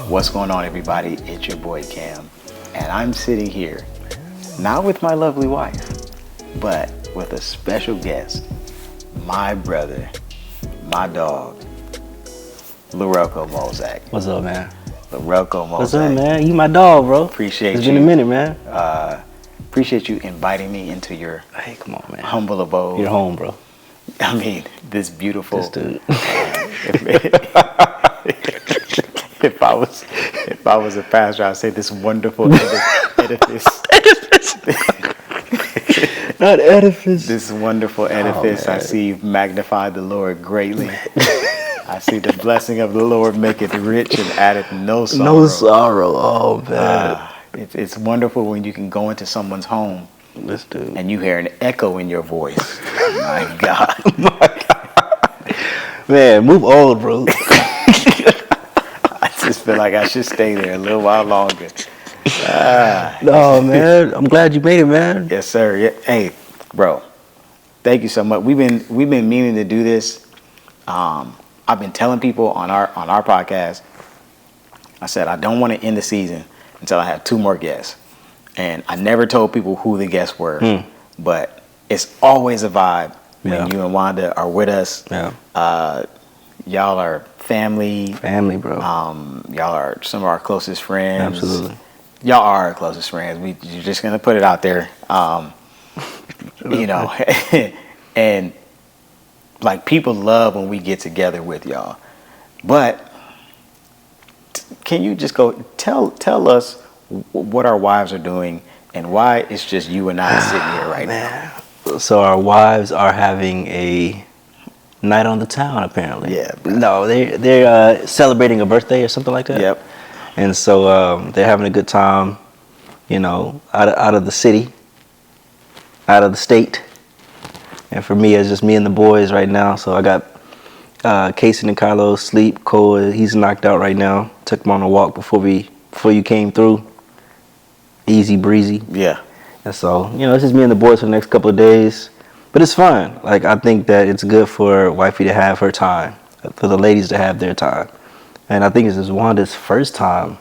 What's going on, everybody? It's your boy Cam, and I'm sitting here, not with my lovely wife, but with a special guest, my brother, my dog, Larelko Mozak. What's up, man? Larelko Mozak. What's up, man? You my dog, bro. Appreciate It's been a minute, man. Appreciate you inviting me into your Hey, come on, man. humble abode. You're home, bro. I mean, this beautiful. This dude. If I was a pastor, I'd say this wonderful edifice. Not edifice. This wonderful edifice. I see you've magnified the Lord greatly. I see the blessing of the Lord maketh rich and addeth no sorrow. No sorrow. Oh, man. It's wonderful when you can go into someone's home This dude. and you hear an echo in your voice. My God. Man, move on, bro. I just feel like I should stay there a little while longer. No, man. I'm glad you made it, man. Yes, sir. Yeah. Hey, bro. Thank you so much. We've been meaning to do this. I've been telling people on our podcast. I said I don't want to end the season until I have 2 more guests, and I never told people who the guests were. But it's always a vibe when you and Wanda are with us. Yeah. Y'all are family. Family, bro. Y'all are some of our closest friends. Absolutely. Y'all are our closest friends. You're just gonna put it out there. And like people love when we get together with y'all. But can you just go tell us what our wives are doing and why it's just you and I sitting here right now? So our wives are having a night on the town, apparently. Yeah, bro. No, they're celebrating a birthday or something like that. Yep. And so they're having a good time, out of the city, out of the state. And for me, it's just me and the boys right now. So I got Casey and Carlos sleep. Cole, he's knocked out right now. Took him on a walk before you came through. Easy breezy. Yeah. And so, it's just me and the boys for the next couple of days. But it's fun. Like, I think that it's good for wifey to have her time, for the ladies to have their time. And I think it's Wanda's first time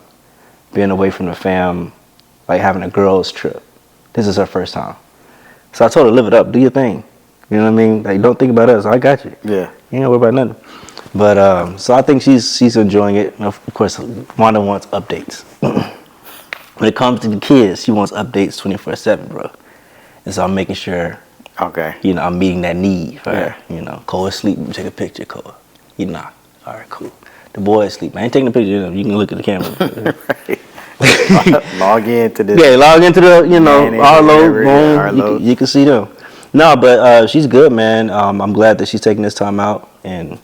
being away from the fam, like having a girls' trip. This is her first time. So I told her, live it up, do your thing. You know what I mean? Like, don't think about us. I got you. Yeah. You ain't worry about nothing. But, so I think she's enjoying it. Of course, Wanda wants updates. When it comes to the kids, she wants updates 24/7, bro. And so I'm making sure, Okay. I'm meeting that need for her. Cole is asleep. Take a picture, Cole. You knock. All right, cool. The boy is asleep. I ain't taking a picture. You can look at the camera. Log into this. Yeah, log into the, Arlo. Arlo. You can see them. No, but she's good, man. I'm glad that she's taking this time out, and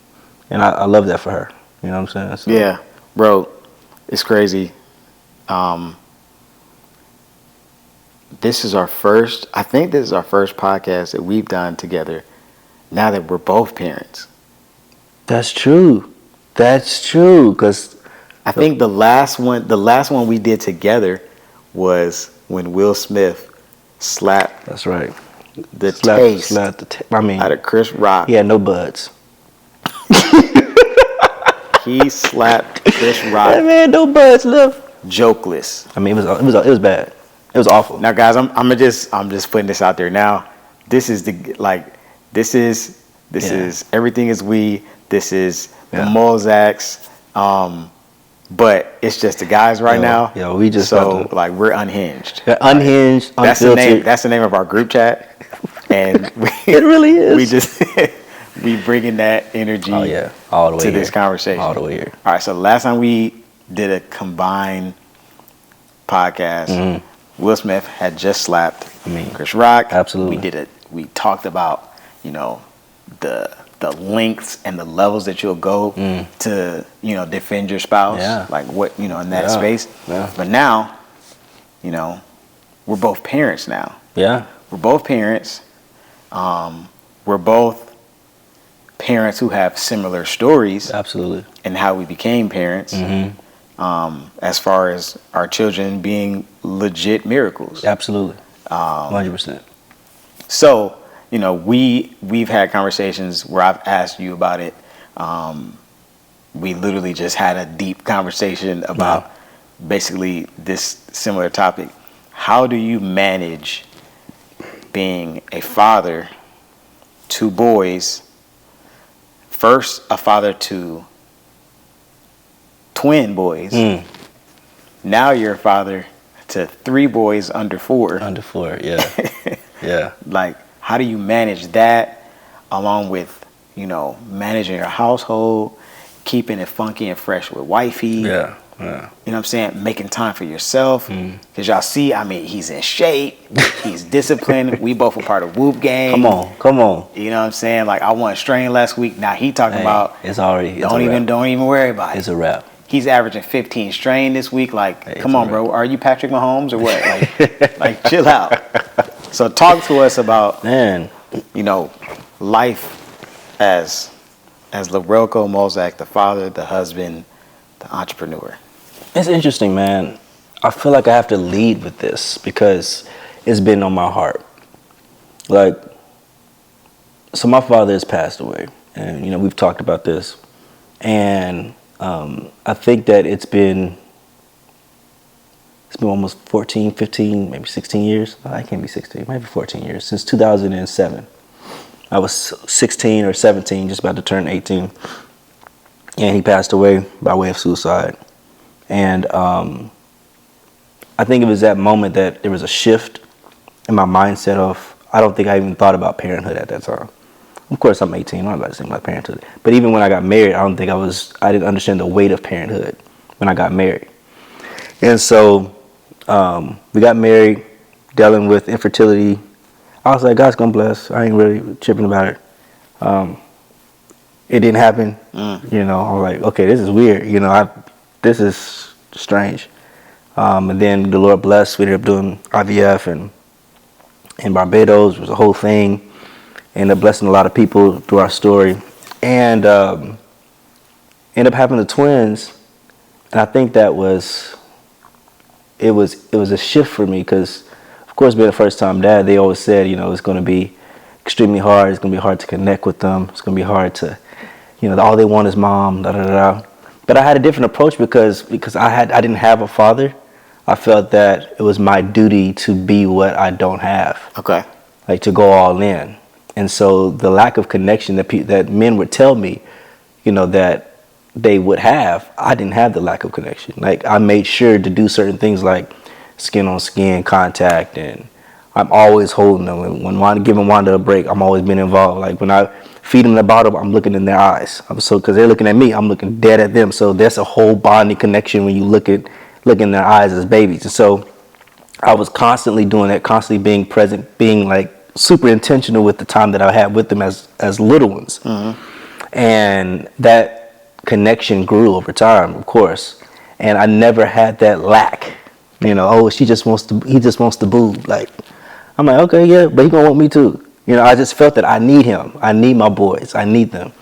I love that for her. You know what I'm saying? So. Yeah, bro, it's crazy. This is our first podcast that we've done together now that we're both parents. That's true. Because I think the last one we did together was when Will Smith slapped. That's right. The taste out of Chris Rock. He had no buds. He slapped Chris Rock. Hey man, no buds left. Jokeless. I mean, it was bad. It was awful. Now, guys, I'm just putting this out there now. This is everything is we. This is the Mozaks. But it's just the guys right now. Yeah, we just we're unhinged. Unhinged. That's the name. That's the name of our group chat. And it really is. We just we bringing that energy. Oh yeah, all the way to here. This conversation. All the way here. All right. So last time we did a combined podcast, Will Smith had just slapped Chris Rock. Absolutely. We talked about the lengths and the levels that you'll go to defend your spouse. Yeah. Like what in that space. Yeah. But now, we're both parents now. Yeah. We're both parents. We're both parents who have similar stories. Absolutely. And how we became parents. As far as our children being legit miracles. Absolutely. 100%. So, we've had conversations where I've asked you about it. we literally just had a deep conversation about basically this similar topic. How do you manage being a father to boys? First, a father to twin boys. Now you're a father to 3 boys under 4. Under 4, yeah. Yeah. Like, how do you manage that along with, managing your household, keeping it funky and fresh with wifey? Yeah. You know what I'm saying? Making time for yourself. Because y'all see, he's in shape. He's disciplined. We both were part of Whoop Gang. Come on. You know what I'm saying? Like, I won strain last week. Now he talking about it's already don't even worry about it. It's a wrap. He's averaging 15 strain this week. Like, come on, bro. Are you Patrick Mahomes or what? Like chill out. So talk to us about life as Laurelco Mozak, the father, the husband, the entrepreneur. It's interesting, man. I feel like I have to lead with this because it's been on my heart. Like, so my father has passed away, and we've talked about this, and I think that it's been almost 14, 15, maybe 16 years. No, I can't be 16. Maybe 14 years since 2007. I was 16 or 17, just about to turn 18, and he passed away by way of suicide. And I think it was that moment that there was a shift in my mindset of, I don't think I even thought about parenthood at that time. Of course, I'm 18. I'm not saying about parenthood. But even when I got married, I didn't understand the weight of parenthood when I got married. And so we got married, dealing with infertility. I was like, God's gonna bless. I ain't really tripping about it. It didn't happen. I was like, okay, this is weird. This is strange. And then the Lord blessed. We ended up doing IVF and in Barbados. It was a whole thing. Ended up blessing a lot of people through our story. And ended up having the twins. And I think that was a shift for me because, of course, being a first-time dad, they always said, it's going to be extremely hard. It's going to be hard to connect with them. It's going to be hard to, all they want is mom, da-da-da-da. But I had a different approach because I didn't have a father. I felt that it was my duty to be what I don't have. Okay. Like to go all in. And so the lack of connection that men would tell me, that they would have, I didn't have the lack of connection. Like I made sure to do certain things like skin on skin contact, and I'm always holding them. When giving Wanda a break, I'm always been involved. Like when I feed them the bottle, I'm looking in their eyes. Because they're looking at me, I'm looking dead at them. So there's a whole bonding connection when you look in their eyes as babies. And so I was constantly doing that, constantly being present, being like super intentional with the time that I had with them as little ones. And that connection grew over time, of course. And I never had that lack. He just wants to boob. Like, I'm like, okay, yeah, but he gonna want me too. I just felt that I need him. I need my boys. I need them.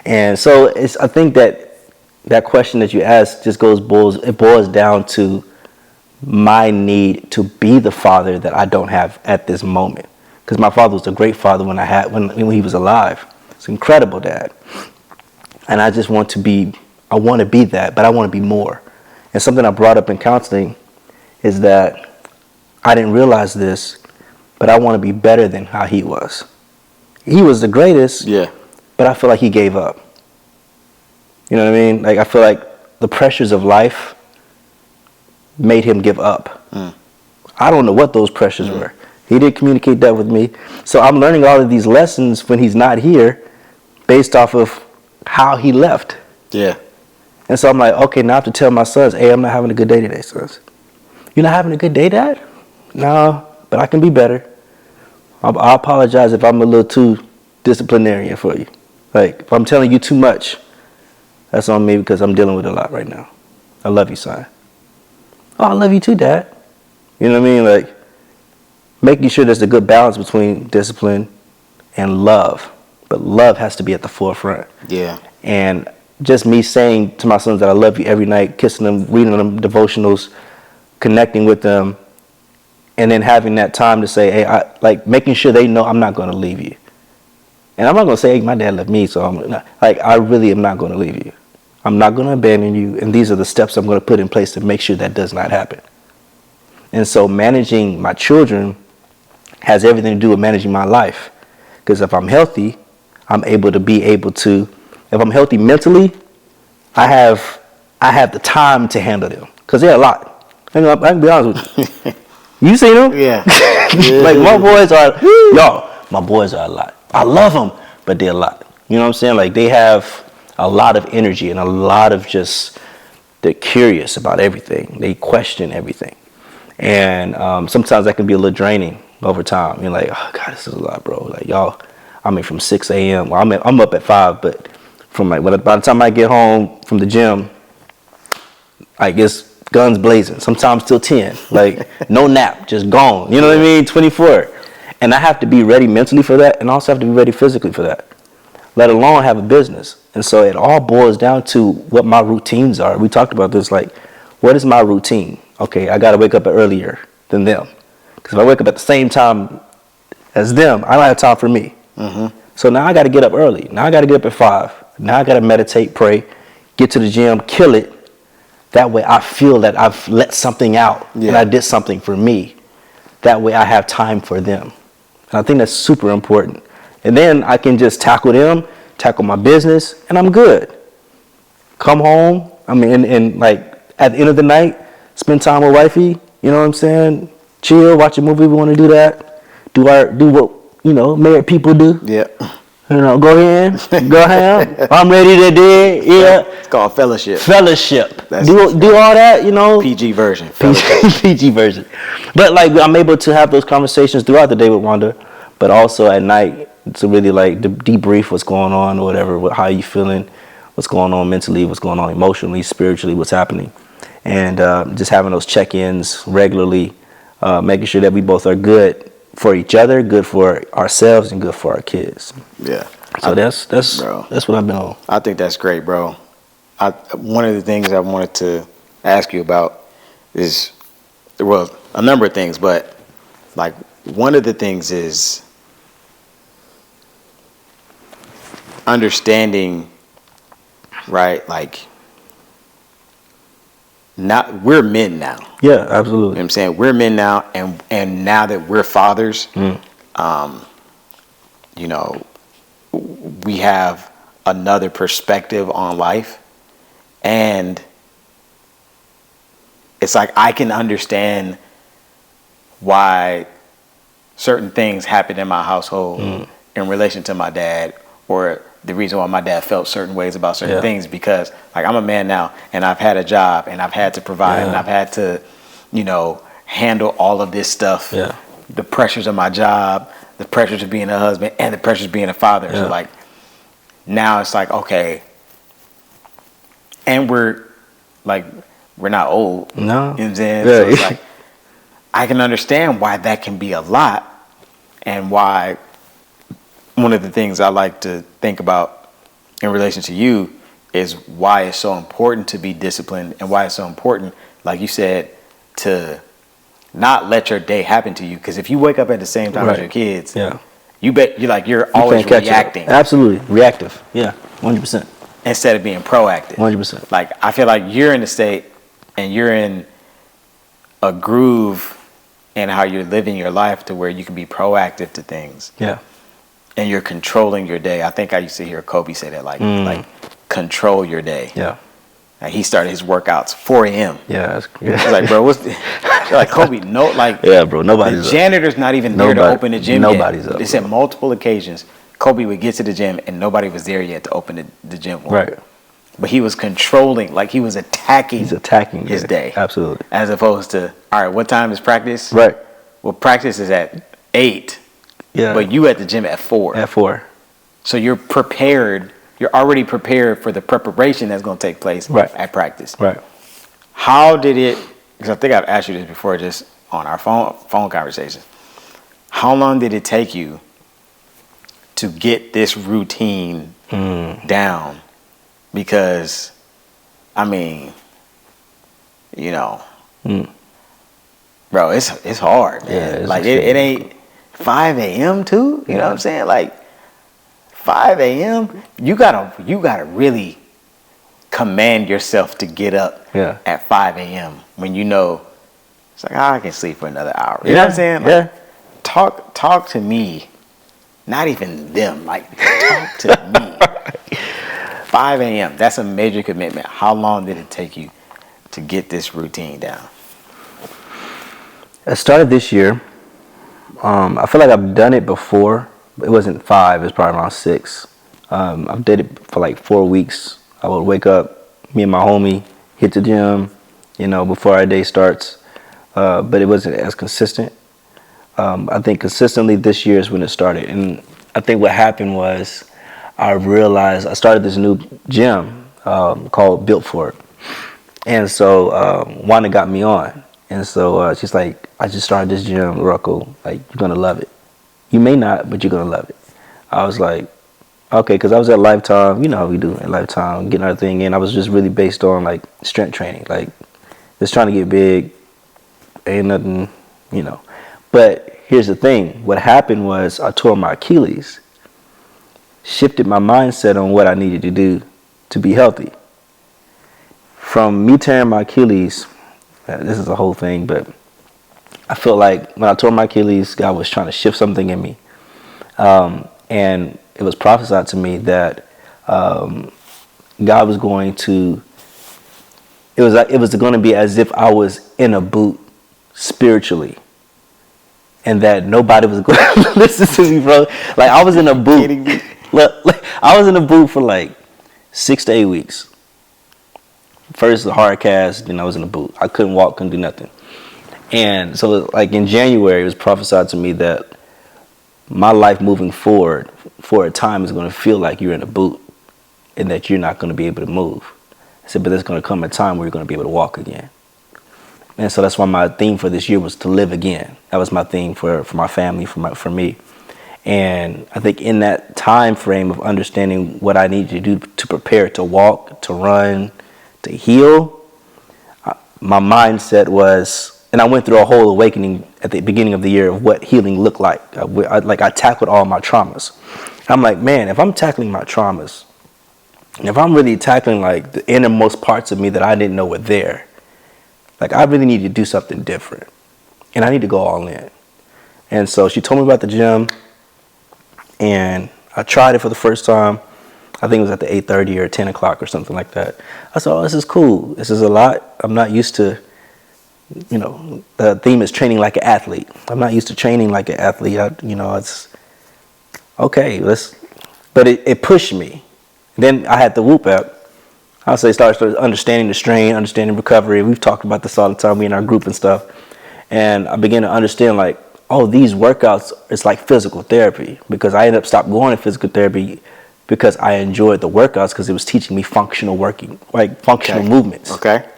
And so I think that question that you asked just boils down to my need to be the father that I don't have at this moment. Because my father was a great father when he was alive. It's an incredible dad. And I just want to be that, but I want to be more. And something I brought up in counseling is that I didn't realize this, but I want to be better than how he was. He was the greatest, but I feel like he gave up. You know what I mean? Like I feel like the pressures of life made him give up. I don't know what those pressures were. He didn't communicate that with me. So I'm learning all of these lessons when he's not here based off of how he left. Yeah. And so I'm like, okay, now I have to tell my sons, hey, I'm not having a good day today, sons. You're not having a good day, Dad? No, but I can be better. I apologize if I'm a little too disciplinarian for you. Like, if I'm telling you too much, that's on me because I'm dealing with a lot right now. I love you, son. Oh, I love you too, Dad. You know what I mean? Like, making sure there's a good balance between discipline and love. But love has to be at the forefront. Yeah. And just me saying to my sons that I love you every night, kissing them, reading them devotionals, connecting with them, and then having that time to say, hey, making sure they know I'm not going to leave you. And I'm not going to say, hey, my dad left me, so I really am not going to leave you. I'm not going to abandon you, and these are the steps I'm going to put in place to make sure that does not happen. And so managing my children has everything to do with managing my life. Because if I'm healthy, I'm able to, if I'm healthy mentally, I have the time to handle them. Because they're a lot. I can be honest with you. You seen them? Yeah. Like my boys are, my boys are a lot. I love them, but they're a lot. You know what I'm saying? Like they have a lot of energy and a lot of they're curious about everything. They question everything. And sometimes that can be a little draining over time. You're like, oh God, this is a lot, bro. Like y'all, from 6 a.m. Well, I'm up at 5, but from by the time I get home from the gym, I guess guns blazing, sometimes till 10, like no nap, just gone. You know what I mean? 24. And I have to be ready mentally for that, and also have to be ready physically for that, let alone have a business. And so it all boils down to what my routines are. We talked about this, like, what is my routine? Okay, I got to wake up earlier than them. Because if I wake up at the same time as them, I don't have time for me. Mm-hmm. So now I got to get up early. Now I got to get up at 5. Now I got to meditate, pray, get to the gym, kill it. That way I feel that I've let something out and I did something for me. That way I have time for them. And I think that's super important. And then I can just tackle them, tackle my business, and I'm good. Come home, and like at the end of the night, spend time with wifey, you know what I'm saying? Chill, watch a movie, we want to do that. Do what, married people do. Yeah. Go ahead, go ham. I'm ready to do it. Yeah. It's called fellowship. Do all that, PG version. PG version. But like I'm able to have those conversations throughout the day with Wanda, but also at night to really like debrief what's going on or whatever, how you feeling, what's going on mentally, what's going on emotionally, spiritually, what's happening. And just having those check-ins regularly, making sure that we both are good for each other, good for ourselves, and good for our kids. Yeah. So that's what I've been on. I think that's great, bro. One of the things I wanted to ask you about is, well, a number of things, but like one of the things is understanding, right? Like, we're men now. Yeah, absolutely. You know what I'm saying? We're men now, and now that we're fathers, we have another perspective on life. And it's like I can understand why certain things happen in my household in relation to my dad, or the reason why my dad felt certain ways about certain things, because like I'm a man now and I've had a job and I've had to provide and I've had to, handle all of this stuff. Yeah. The pressures of my job, the pressures of being a husband, and the pressures of being a father. Yeah. So like now it's like, okay. And we're not old. No. You know what I'm saying? Yeah. So it's like I can understand why that can be a lot, and why one of the things I like to think about in relation to you is why it's so important to be disciplined, and why it's so important, like you said, to not let your day happen to you. Because if you wake up at the same time as your kids, you're always reacting. Absolutely. Reactive. Yeah. 100%. Instead of being proactive. 100%. Like I feel like you're in a state and you're in a groove in how you're living your life to where you can be proactive to things. Yeah. And you're controlling your day. I think I used to hear Kobe say that, like control your day. Yeah. Like he started his workouts 4 a.m. Yeah, that's great. Like, bro, like Kobe? No, like yeah, bro. Nobody's the janitor's not even there to open the gym. Nobody's yet. up. They said multiple occasions Kobe would get to the gym and nobody was there yet to open the gym. Right. But he was controlling, like he was attacking. He's attacking his day. Absolutely. As opposed to, all right, what time is practice? Right. Well, practice is at 8. Yeah. But you at the gym at 4. At 4. So you're prepared. You're already prepared for the preparation that's going to take place at practice. Right. How did it? Because I think I've asked you this before, just on our phone conversations. How long did it take you to get this routine down? Because, I mean, bro, it's hard, man. Yeah, it ain't 5 a.m. too. You know what I'm saying? Like 5 a.m. You gotta really command yourself to get up Yeah. at 5 a.m. when you know it's like, I can sleep for another hour. You know what I'm saying? Like, Yeah. Talk to me. Not even them. Like, talk to me. 5 a.m. That's a major commitment. How long did it take you to get this routine down? I started this year. I feel like I've done it before. It wasn't 5. It was probably around 6. I've did it for like 4 weeks. I would wake up, me and my homie, hit the gym, before our day starts. But it wasn't as consistent. I think consistently this year is when it started. And I think what happened was I realized I started this new gym called Built For It. And so Wanda got me on. And so she's like, I just started this gym, Rocco. Like, you're going to love it. You may not, but you're going to love it. I was like, okay, because I was at Lifetime. You know how we do at Lifetime, getting our thing in. I was just really based on, like, strength training. Like, just trying to get big. Ain't nothing, But here's the thing. What happened was I tore my Achilles. Shifted my mindset on what I needed to do to be healthy. From me tearing my Achilles, this is a whole thing, but I felt like when I tore my Achilles, God was trying to shift something in me. And it was prophesied to me that God was going to, it was going to be as if I was in a boot spiritually. And that nobody was going to listen to me, bro. Like, I was in a boot. Look, I was in a boot for like 6 to 8 weeks. First the hard cast, then I was in a boot. I couldn't walk, couldn't do nothing. And so, like, in January, it was prophesied to me that my life moving forward for a time is going to feel like you're in a boot and that you're not going to be able to move. I said, but there's going to come a time where you're going to be able to walk again. And so that's why my theme for this year was to live again. That was my theme for my family, for me. And I think in that time frame of understanding what I needed to do to prepare to walk, to run, to heal, my mindset was, and I went through a whole awakening at the beginning of the year of what healing looked like. I tackled all my traumas. I'm like, man, if I'm tackling my traumas, and if I'm really tackling like the innermost parts of me that I didn't know were there, like, I really need to do something different. And I need to go all in. And so she told me about the gym. And I tried it for the first time. I think it was at the 8:30 or 10 o'clock or something like that. I said, oh, this is cool. This is a lot. I'm not used to, the theme is training like an athlete. I'm not used to training like an athlete. It's okay. But it pushed me. Then I had the Whoop app. I'll say started understanding the strain, understanding recovery. We've talked about this all the time, we in our group and stuff. And I began to understand, like, oh, these workouts, it's like physical therapy. Because I ended up stopped going to physical therapy because I enjoyed the workouts because it was teaching me functional working, like functional movements. Okay.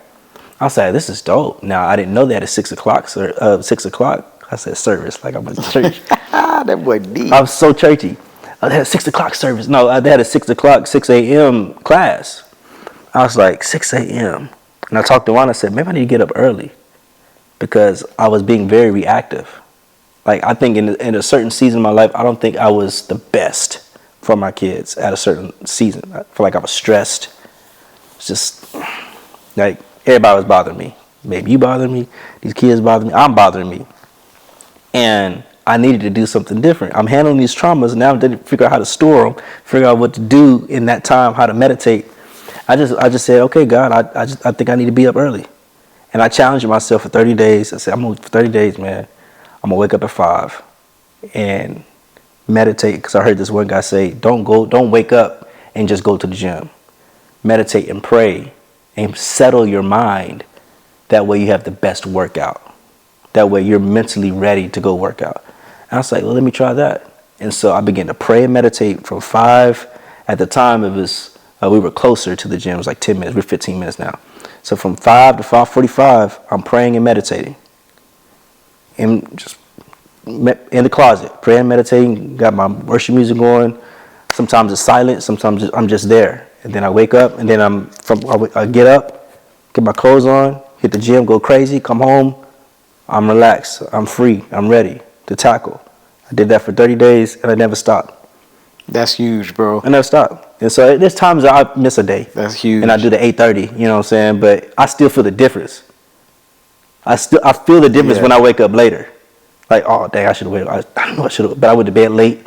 I said, this is dope. Now, I didn't know that at 6 o'clock. 6 o'clock, I said service, like I went to church. That boy deep. I was so churchy. I had a 6 o'clock service. No, I had a 6 o'clock, 6 a.m. class. I was like, 6 a.m. And I talked to Ron. I said, maybe I need to get up early because I was being very reactive. Like, I think in a certain season of my life, I don't think I was the best for my kids at a certain season. I feel like I was stressed. It's just like everybody was bothering me. Maybe you bothering me. These kids bothering me. I'm bothering me. And I needed to do something different. I'm handling these traumas. Now I didn't figure out how to store them, figure out what to do in that time, how to meditate. I just said, okay, God, I think I need to be up early. And I challenged myself for 30 days. I said, for 30 days, man, I'm going to wake up at 5 and meditate. Because I heard this one guy say, don't wake up and just go to the gym. Meditate and pray and settle your mind. That way you have the best workout. That way you're mentally ready to go work out. And I was like, well, let me try that. And so I began to pray and meditate from 5. At the time, it was we were closer to the gym. It was like 10 minutes. We're 15 minutes now. So from 5 to 5:45, I'm praying and meditating. And just in the closet, praying and meditating. Got my worship music going. Sometimes it's silent. Sometimes I'm just there. And then I wake up, and then I get up, get my clothes on, hit the gym, go crazy, come home. I'm relaxed. I'm free. I'm ready to tackle. I did that for 30 days, and I never stopped. That's huge, bro. I never stop. And so there's times that I miss a day. That's huge. And I do the 8:30. You know what I'm saying? But I still feel the difference. I feel the difference when I wake up later. Like, oh dang, I should have waited. I don't know I should have, but I went to bed late.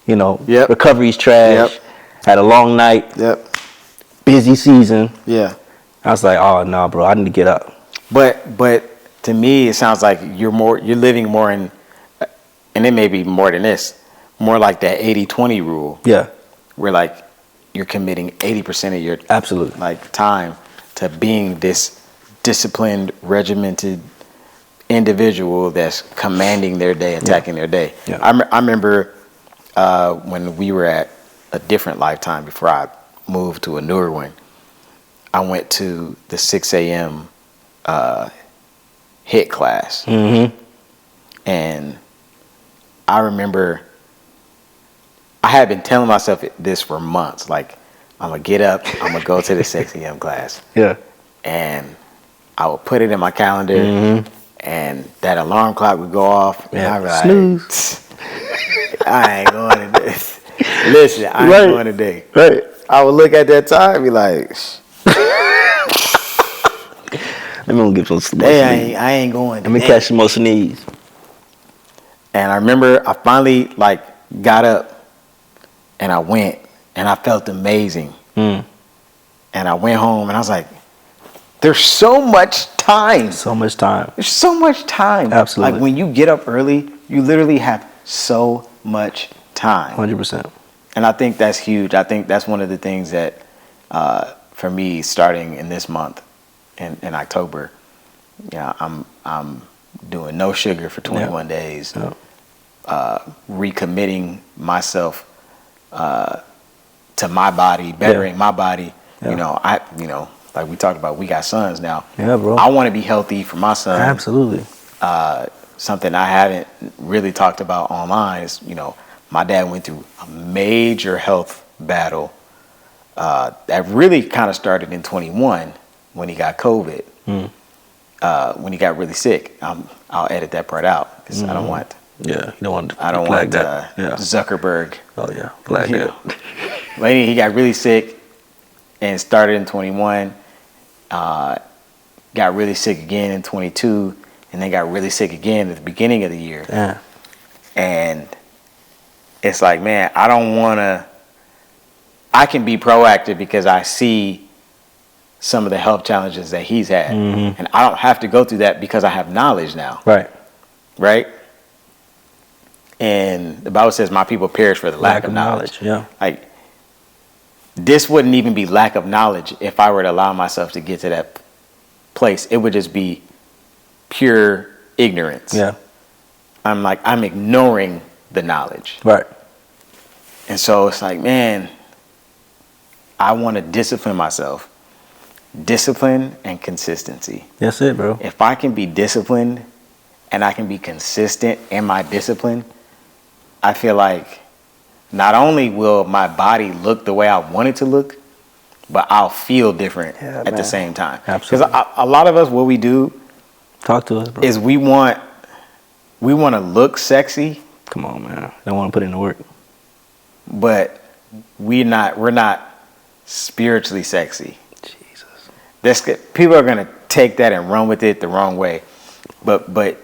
You know, recovery's trash. Had a long night. Busy season. Yeah. I was like, oh no, bro, I need to get up. But to me, it sounds like you're living more in, and it may be more than this, more like that 80-20 rule. Yeah. Where like you're committing 80% of your like time to being this disciplined, regimented individual that's commanding their day, attacking their day. Yeah. I remember when we were at a different lifetime before I moved to a newer one. I went to the 6 a.m. HIIT class. And I remember I had been telling myself this for months. Like, I'm going to get up, I'm going to go to the 6 a.m. class. Yeah. And I would put it in my calendar, and that alarm clock would go off. And I'd be like, snooze. I ain't going to this. Listen, I ain't going today. Right. I would look at that time and be like, let me get some sleep. I ain't going. Let me catch some more sneeze. And I remember I finally like got up and I went and I felt amazing. And I went home and I was like, there's so much time. So much time. There's so much time. Absolutely. Like when you get up early, you literally have so much time. 100%. And I think that's huge. I think that's one of the things that, for me, starting in this month, in October, I'm doing no sugar for 21 days, recommitting myself to my body, bettering my body. Like we talked about, we got sons now. Yeah, bro. I want to be healthy for my son. Absolutely. Something I haven't really talked about online is, my dad went through a major health battle that really kind of started in 21 when he got COVID. When he got really sick. I'll edit that part out because I don't want. Yeah, you don't want. I don't want Zuckerberg. Oh yeah, flag that. But he got really sick and started in 21. Got really sick again in 22, and then got really sick again at the beginning of the year. Yeah. And it's like, man, I don't want to. I can be proactive because I see some of the health challenges that he's had. And I don't have to go through that because I have knowledge now. Right. Right? And the Bible says my people perish for the lack of knowledge. Yeah. Like, this wouldn't even be lack of knowledge if I were to allow myself to get to that place. It would just be pure ignorance. Yeah. I'm ignoring the knowledge. Right. And so it's like, man, I want to discipline myself. Discipline and consistency. That's it, bro. If I can be disciplined and I can be consistent in my discipline, I feel like not only will my body look the way I want it to look, but I'll feel different at the same time. Absolutely. Because a lot of us, what we do, talk to us, bro, is we want to look sexy. Come on, man. Don't want to put in the work. But we're not spiritually sexy. People are gonna take that and run with it the wrong way, but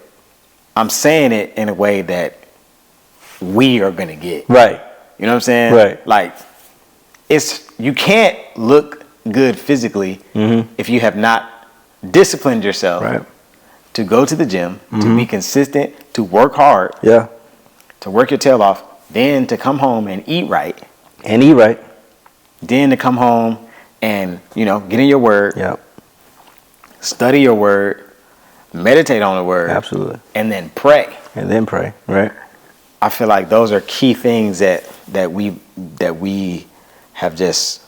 I'm saying it in a way that we are gonna get. Right. You know what I'm saying? Right. Like, you can't look good physically if you have not disciplined yourself to go to the gym, to be consistent, to work hard, to work your tail off, then to come home and eat right. Then to come home and, get in your word, study your word, meditate on the word. Absolutely. And then pray. Right. I feel like those are key things that we have just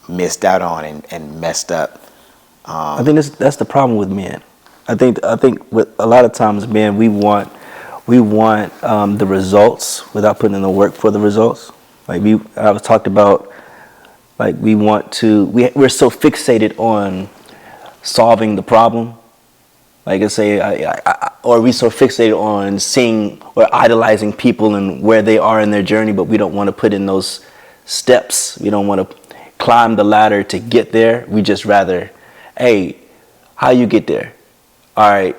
missed out on and messed up. I think that's the problem with men. I think with a lot of times, men, we want the results without putting in the work for the results. Like I was talked about. Like we're so fixated on solving the problem, Like I say, or we so fixated on seeing or idolizing people and where they are in their journey, but we don't want to put in those steps. We don't want to climb the ladder to get there. We just rather, hey, how you get there? All right,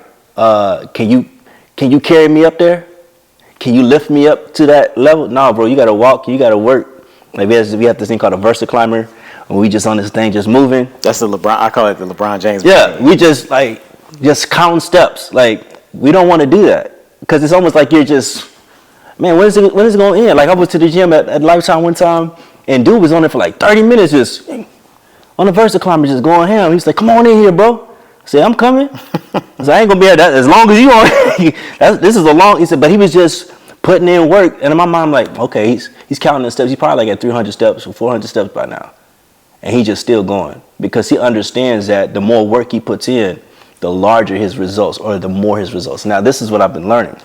can you carry me up there? Can you lift me up to that level? No, bro, you gotta walk, you gotta work. Like we have this thing called a Versa climber, and we just on this thing just moving. That's the LeBron. I call it the LeBron James. Yeah, machine. we just count steps. Like we don't want to do that because it's almost like you're just, man, when is it going to end? Like I went to the gym at Lifetime one time, and dude was on there for like 30 minutes just on the Versa climber just going ham. He's like, come on in here, bro. I said, I'm coming. I said, I ain't gonna be here that as long as you on. This is a long. He said, but he was just putting in work, and in my mind, I'm like, okay, he's counting the steps. He's probably like at 300 steps or 400 steps by now. And he's just still going because he understands that the more work he puts in, the larger his results or the more his results. Now, this is what I've been learning.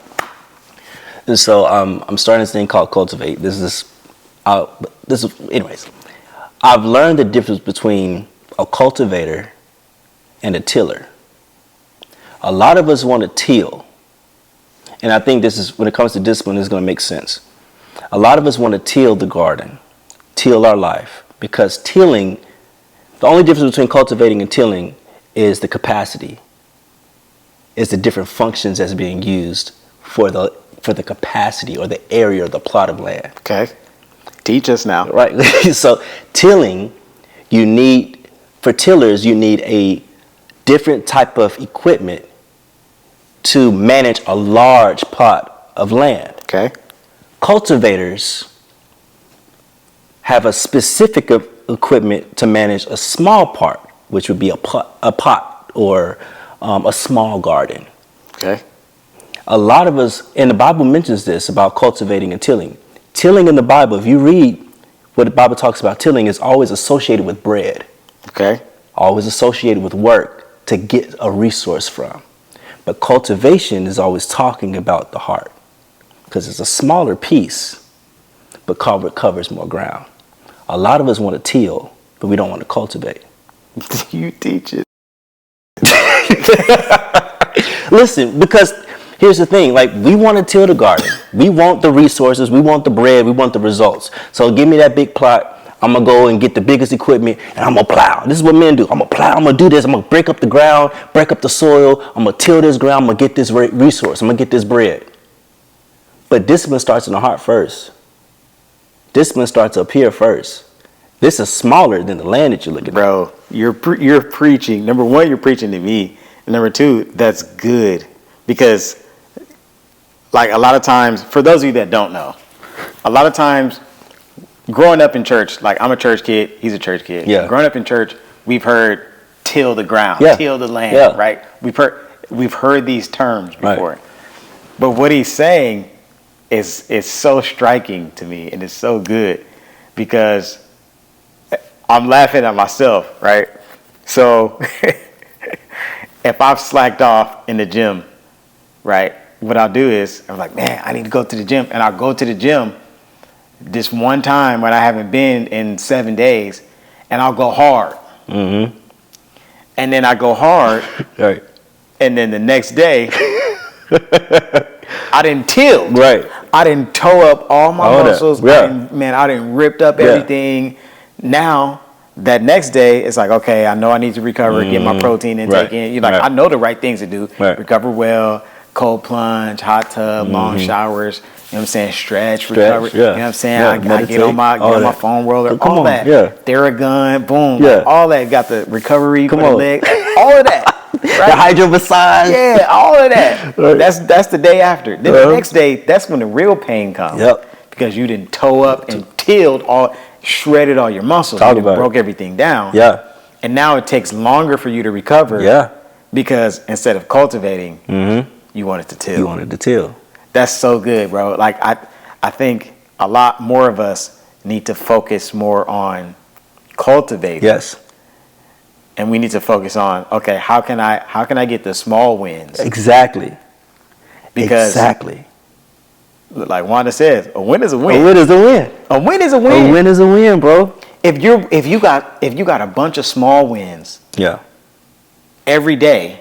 And so I'm starting this thing called Cultivate. Anyways, I've learned the difference between a cultivator and a tiller. A lot of us want to till. And I think this is, when it comes to discipline, this is going to make sense. A lot of us want to till the garden, till our life. Because tilling, the only difference between cultivating and tilling is the capacity. It's the different functions that's being used for the capacity or the area or the plot of land. Okay. Teach us now. Right. So tilling, for tillers, you need a different type of equipment to manage a large plot of land. Okay. Cultivators have a specific equipment to manage a small part, which would be a pot or a small garden. Okay. A lot of us, and the Bible mentions this about cultivating and tilling. Tilling in the Bible, if you read what the Bible talks about, tilling is always associated with bread. Okay. Always associated with work to get a resource from. But cultivation is always talking about the heart because it's a smaller piece, but covers more ground. A lot of us want to till, but we don't want to cultivate. You teach it. Listen, because here's the thing, like we want to till the garden. We want the resources, we want the bread, we want the results. So give me that big plot. I'm going to go and get the biggest equipment and I'm going to plow. This is what men do. I'm going to plow. I'm going to do this. I'm going to break up the ground, break up the soil. I'm going to till this ground. I'm going to get this resource. I'm going to get this bread. But discipline starts in the heart first. Discipline starts up here first. This is smaller than the land that you're looking at. Bro, you're preaching. Number one, you're preaching to me. And number two, that's good. Because, like, a lot of times, for those of you that don't know, a lot of times, growing up in church, like I'm a church kid, he's a church kid. Yeah. Growing up in church, we've heard till the ground, Yeah. till the land, Yeah. right? We've heard these terms before. Right. But what he's saying is so striking to me, and it's so good because I'm laughing at myself, right? So if I've slacked off in the gym, right, what I'll do is I'm like, man, I need to go to the gym, and I'll go to the gym this one time when I haven't been in 7 days, and I'll go hard. Mm-hmm. And then I go hard, Right. and then the next day, I didn't till. Right. I didn't toe up all my All that. muscles. Yeah. I didn't ripped up Yeah. everything. Now, that next day, it's like, okay, I know I need to recover, get my protein intake Right. in. You're like, Right. I know the right things to do. Right. Recover well, cold plunge, hot tub, long showers. You know what I'm saying? Stretch, recover. yeah. You know what I'm saying? Yeah, I get meditate, on my all that. foam roller, Come all on, that. yeah. Theragun, boom. Yeah. Like, all that. Got the recovery Come for the on. leg. All of that. The Right? hydro massage. Yeah, all of that. Right. That's the day after. Then Uh-huh. the next day, that's when the real pain comes. Yep. Because you didn't toe up and shredded all your muscles. Talk You about it. broke everything down. Yeah. And now it takes longer for you to recover. Yeah. Because instead of cultivating, you wanted to till. You wanted to till. That's so good, bro. Like I think a lot more of us need to focus more on cultivating. Yes. And we need to focus on, okay, how can I get the small wins? Exactly. Because exactly. like Wanda says, a win is a win. A win is a win. A win is a win. A win is a win, bro. If you got a bunch of small wins Yeah. every day,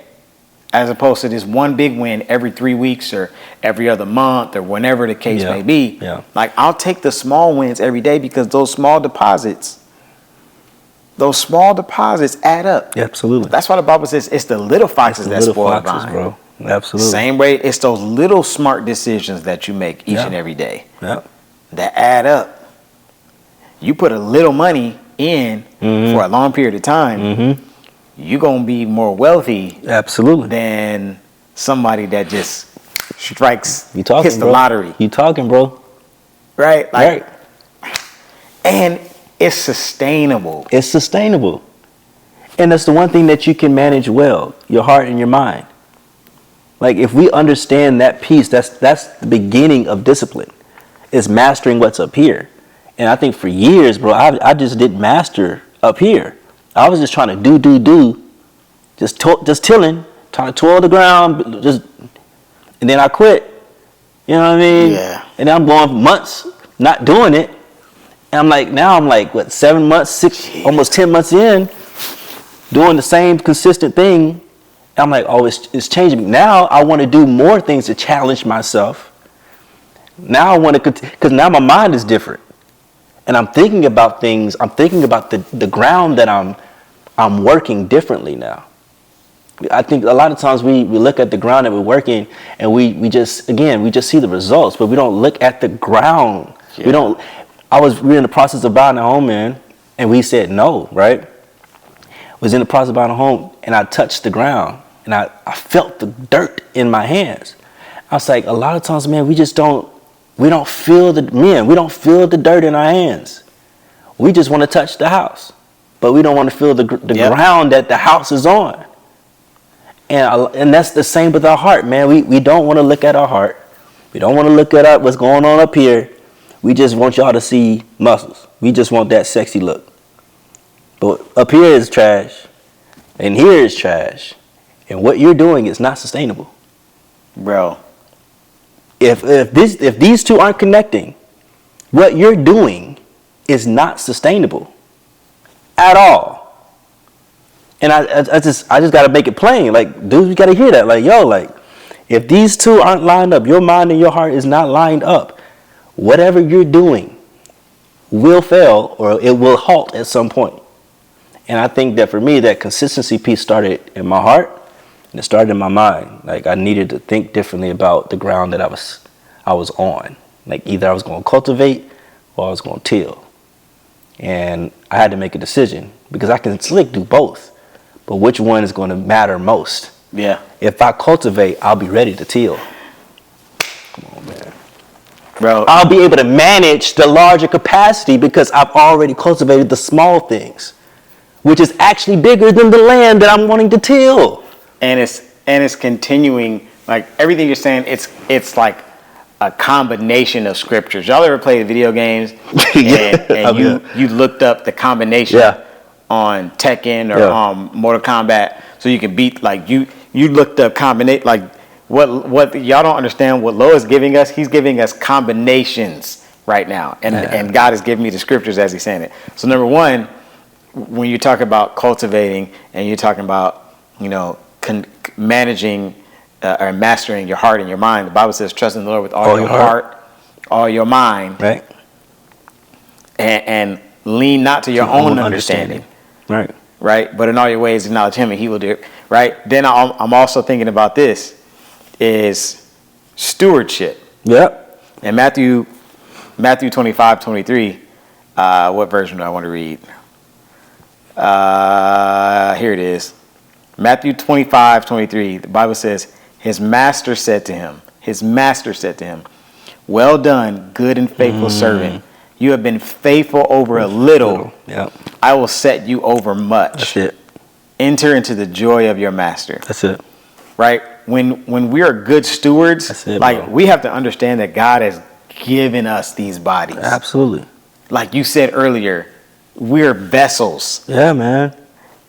as opposed to this one big win every 3 weeks or every other month or whenever the case may be. Yeah. Like, I'll take the small wins every day because those small deposits add up. Yeah, absolutely. That's why the Bible says it's the little foxes that spoil the vine. Bro. Absolutely. Same way, it's those little smart decisions that you make each and every day that add up. You put a little money in for a long period of time, you're going to be more wealthy than somebody that just hits the lottery. You talking, bro. Right? Like, and it's sustainable. It's sustainable. And that's the one thing that you can manage well, your heart and your mind. Like, if we understand that piece, that's the beginning of discipline, is mastering what's up here. And I think for years, bro, I just didn't master up here. I was just trying to do, just tilling, trying to toil the ground, and then I quit. You know what I mean? Yeah. And then I'm going months not doing it. And I'm like, what, 7 months, almost 10 months in, doing the same consistent thing. I'm like, oh, it's changing me. Now I want to do more things to challenge myself. Now I want to, because now my mind is different. And I'm thinking about things, I'm thinking about the ground that I'm working differently now. I think a lot of times we look at the ground that we're working and we just see the results, but we don't look at the ground. Yeah. We were in the process of buying a home, man, and we said no, right? Was in the process of buying a home, and I touched the ground, and I felt the dirt in my hands. I was like, a lot of times, man, we don't feel the dirt in our hands. We just want to touch the house, but we don't want to feel the ground that the house is on. And that's the same with our heart, man. We don't want to look at our heart. We don't want to look at what's going on up here. We just want y'all to see muscles. We just want that sexy look. But up here is trash, and here is trash, and what you're doing is not sustainable, bro. If these two aren't connecting, what you're doing is not sustainable at all. And I just got to make it plain. Like, dude, you got to hear that. Like, yo, like, if these two aren't lined up, your mind and your heart is not lined up, whatever you're doing will fail or it will halt at some point. And I think that for me, that consistency piece started in my heart and it started in my mind. Like, I needed to think differently about the ground that I was on. Like, either I was going to cultivate or I was going to till. And I had to make a decision because I can slick do both. But which one is going to matter most? Yeah. If I cultivate, I'll be ready to till. Come on, man. Bro. I'll be able to manage the larger capacity because I've already cultivated the small things, which is actually bigger than the land that I'm wanting to till. And it's continuing, like everything you're saying, it's like a combination of scriptures. Y'all ever played video games and you looked up the combination on Tekken or Mortal Kombat so you can beat, like you looked up combinate, like what y'all don't understand what Lo is giving us. He's giving us combinations right now, and God is giving me the scriptures as he's saying it. So number one, when you talk about cultivating and you're talking about, managing or mastering your heart and your mind, the Bible says trust in the Lord with all your heart, all your mind, right? And lean not to your own understanding. Right? But in all your ways acknowledge him and he will do it, right? Then I'm also thinking about this is stewardship. Yep. And Matthew 25:23, what version do I want to read? Here it is. Matthew 25:23, the Bible says, his master said to him, well done, good and faithful servant. You have been faithful over a little. Yep. I will set you over much. That's it. Enter into the joy of your master. That's it. Right? When we are good stewards, we have to understand that God has given us these bodies. Absolutely. Like you said earlier, we're vessels. Yeah, man.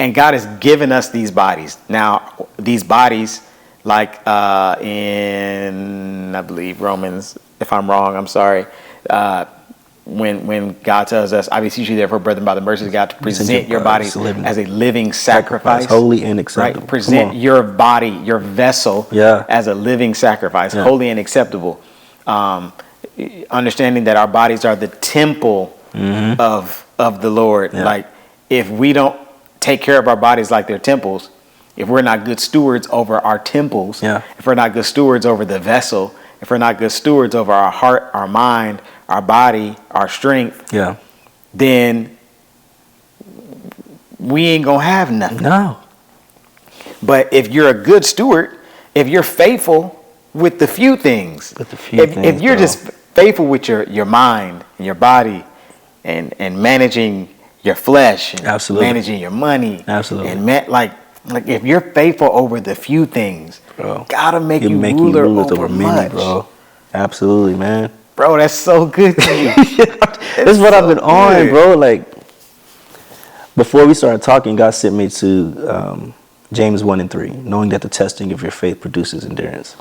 And God has given us these bodies. Now, these bodies, like in, I believe, Romans, if I'm wrong, I'm sorry. when God tells us, I beseech you therefore, brethren, by the mercies of God, to present your bodies living as a living sacrifice, holy and acceptable. right? Present your body, your vessel, Yeah. as a living sacrifice, Yeah. holy and acceptable. Understanding that our bodies are the temple of the Lord. Yeah. Like, if we don't take care of our bodies like they're temples, if we're not good stewards over our temples, Yeah. if we're not good stewards over the vessel, if we're not good stewards over our heart, our mind, our body, our strength, Yeah. then we ain't gonna have nothing. No. But if you're a good steward, if you're faithful with the few things, if you're just faithful with your mind and your body and managing your flesh and Absolutely. managing your money, Absolutely. and like if you're faithful over the few things, Bro, gotta make you make ruler rulers over many, much. bro. Absolutely, man. Bro, that's so good to you. This is what I've been on, good. bro. Like, before we started talking, God sent me to James 1:3, knowing that the testing of your faith produces endurance.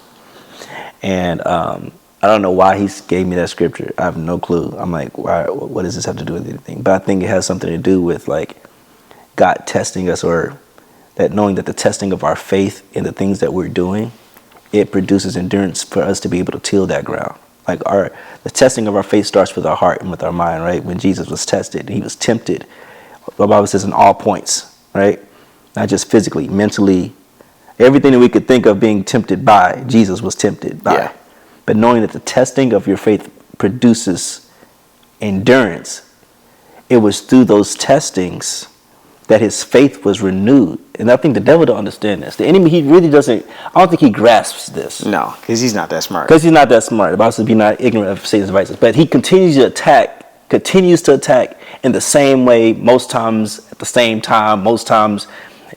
And I don't know why he gave me that scripture. I have no clue. I'm like, why? What does this have to do with anything? But I think it has something to do with like God testing us, or that knowing that the testing of our faith in the things that we're doing, it produces endurance for us to be able to till that ground. Like the testing of our faith starts with our heart and with our mind, right? When Jesus was tested, he was tempted. The Bible says in all points, right? Not just physically, mentally, everything that we could think of being tempted by, Jesus was tempted by. Yeah. But knowing that the testing of your faith produces endurance, it was through those testings that his faith was renewed. And I think the devil don't understand this. The enemy, he really doesn't, I don't think he grasps this. No, because he's not that smart. Because he's not that smart. The Bible says be not ignorant of Satan's devices. But he continues to attack in the same way, most times at the same time, most times